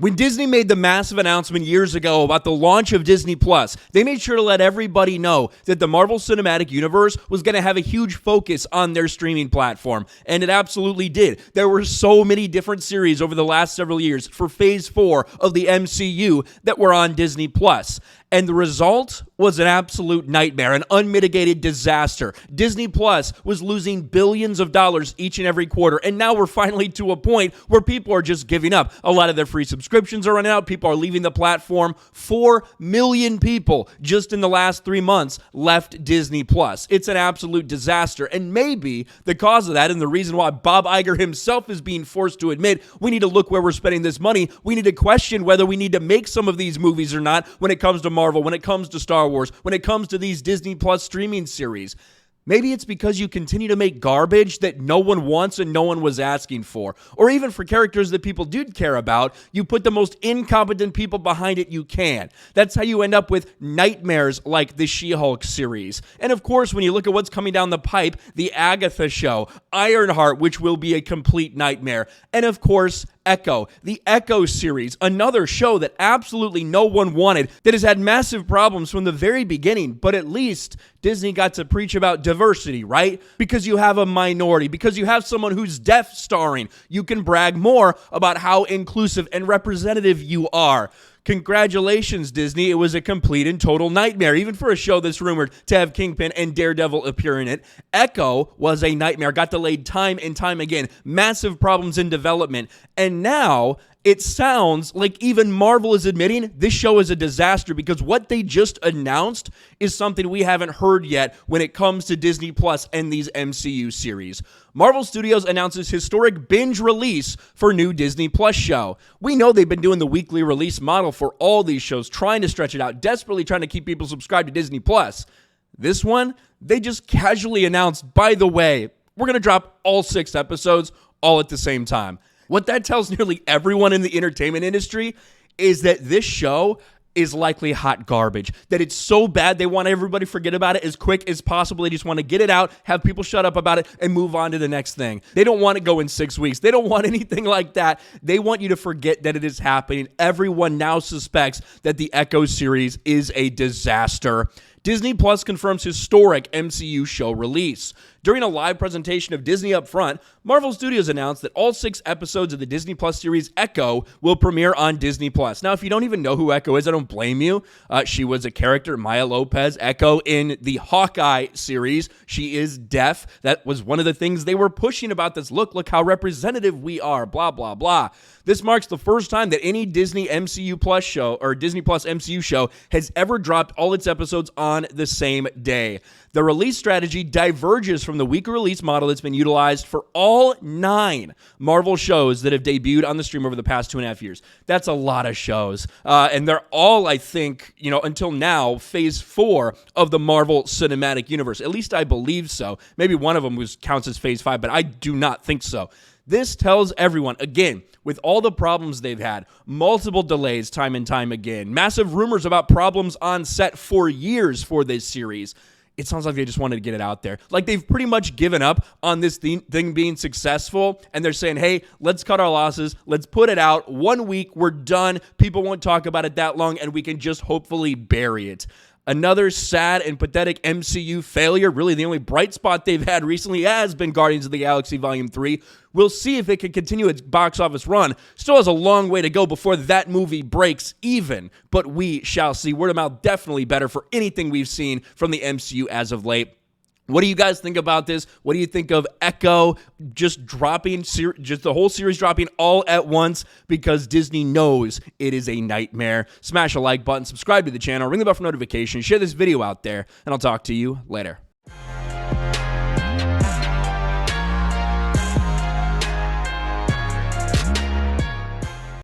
When Disney made the massive announcement years ago about the launch of Disney Plus, they made sure to let everybody know that the Marvel Cinematic Universe was going to have a huge focus on their streaming platform, and it absolutely did. There were so many different series over the last several years for Phase 4 of the MCU that were on Disney Plus. And the result was an absolute nightmare, an unmitigated disaster. Disney Plus was losing billions of dollars each and every quarter, and now we're finally to a point where people are just giving up. A lot of their free subscriptions are running out. People are leaving the platform. 4 million people just in the last 3 months left Disney Plus. It's an absolute disaster, and maybe the cause of that and the reason why Bob Iger himself is being forced to admit we need to look where we're spending this money. We need to question whether we need to make some of these movies or not when it comes to Marvel, when it comes to Star Wars, when it comes to these Disney Plus streaming series. Maybe it's because you continue to make garbage that no one wants and no one was asking for. Or even for characters that people do care about, you put the most incompetent people behind it you can. That's how you end up with nightmares like the She-Hulk series. And of course, when you look at what's coming down the pipe, the Agatha show, Ironheart, which will be a complete nightmare. And of course, Echo, the Echo series, another show that absolutely no one wanted, that has had massive problems from the very beginning, but at least Disney got to preach about diversity, right? Because you have a minority, because you have someone who's deaf starring, you can brag more about how inclusive and representative you are. Congratulations, Disney. It was a complete and total nightmare, even for a show that's rumored to have Kingpin and Daredevil appear in it. Echo was a nightmare, got delayed time and time again, massive problems in development, and now it sounds like even Marvel is admitting this show is a disaster because what they just announced is something we haven't heard yet when it comes to Disney Plus and these MCU series. Marvel Studios announces historic binge release for new Disney Plus show. We know they've been doing the weekly release model for all these shows, trying to stretch it out, desperately trying to keep people subscribed to Disney Plus. This one, they just casually announced, by the way, we're going to drop all 6 episodes all at the same time. What that tells nearly everyone in the entertainment industry is that this show is likely hot garbage, that it's so bad they want everybody to forget about it as quick as possible. They just want to get it out, have people shut up about it, and move on to the next thing. They don't want to go in 6 weeks. They don't want anything like that. They want you to forget that it is happening. Everyone now suspects that the Echo series is a disaster. Disney Plus confirms historic MCU show release. During a live presentation of Disney Upfront, Marvel Studios announced that all 6 episodes of the Disney Plus series Echo will premiere on Disney Plus. Now, if you don't even know who Echo is, I don't blame you. She was a character, Maya Lopez, Echo, in the Hawkeye series. She is deaf. That was one of the things they were pushing about this. Look how representative we are, blah, blah, blah. This marks the first time that any Disney MCU Plus show or Disney Plus MCU show has ever dropped all its episodes on the same day. The release strategy diverges from the weekly release model that's been utilized for all 9 Marvel shows that have debuted on the stream over the past 2.5 years. That's a lot of shows. And they're all, I think, until now, Phase 4 of the Marvel Cinematic Universe. At least I believe so. Maybe one of them counts as Phase 5, but I do not think so. This tells everyone, again, with all the problems they've had, multiple delays time and time again, massive rumors about problems on set for years for this series, it sounds like they just wanted to get it out there. Like they've pretty much given up on this thing being successful, and they're saying, hey, let's cut our losses. Let's put it out. 1 week, we're done. People won't talk about it that long, and we can just hopefully bury it. Another sad and pathetic MCU failure. Really, the only bright spot they've had recently has been Guardians of the Galaxy Volume 3. We'll see if it can continue its box office run. Still has a long way to go before that movie breaks even, but we shall see. Word of mouth definitely better for anything we've seen from the MCU as of late. What do you guys think about this? What do you think of Echo just dropping, just the whole series dropping all at once because Disney knows it is a nightmare? Smash a like button, subscribe to the channel, ring the bell for notifications, share this video out there, and I'll talk to you later.